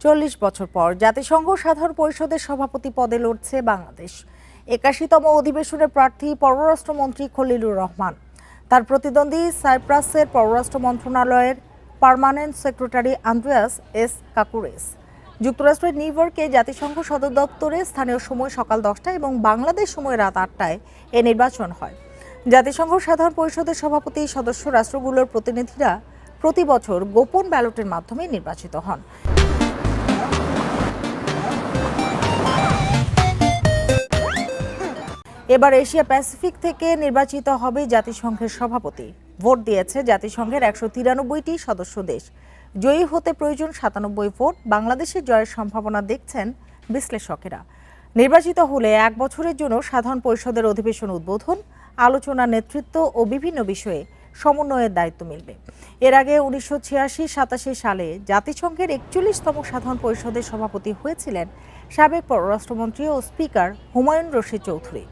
40 বছর পর জাতিসংঘ সাধারণ পরিষদের সভাপতি পদে লড়ছে বাংলাদেশ। 81তম অধিবেশনের প্রার্থী পররাষ্ট্রমন্ত্রী খলিলুর রহমান। তার প্রতিদ্বন্দ্বী সাইপ্রাসের পররাষ্ট্র মন্ত্রণালয়ের পার্মানেন্ট সেক্রেটারি আন্দ্রেয়াস এস কাকুরেস। যুক্তরাষ্ট্রের নিউ ইয়র্কে জাতিসংঘ সদর দপ্তরে স্থানীয় সময় সকাল 10টায় এবং বাংলাদেশ সময় রাত 8টায় এ নির্বাচন হয়। জাতিসংঘ সাধারণ পরিষদের সভাপতি সদস্য রাষ্ট্রগুলোর প্রতিনিধিরা প্রতি বছর গোপন ব্যালটের মাধ্যমে নির্বাচিত হন। এবার এশিয়া প্যাসিফিক থেকে নির্বাচিত হবে জাতিসংঘের সভাপতি। ভোট দিয়েছে জাতিসংঘের 193টি সদস্য দেশ। জয়ী হতে প্রয়োজন 97 ভোট। বাংলাদেশের জয়ের সম্ভাবনা দেখছেন বিশ্লেষকেরা। নির্বাচিত হলে 1 বছরের জন্য সাধারণ পরিষদের অধিবেশন উদ্বোধন, আলোচনা, নেতৃত্ব ও বিভিন্ন বিষয়ে সমন্বয়ের দায়িত্ব মিলবে। এর আগে 1986-87 সালে জাতিসংঘের 41তম সাধারণ পরিষদের সভাপতি হয়েছিলেন সাবেক পররাষ্ট্রমন্ত্রী ও স্পিকার হুমায়ুন রশিদ চৌধুরী।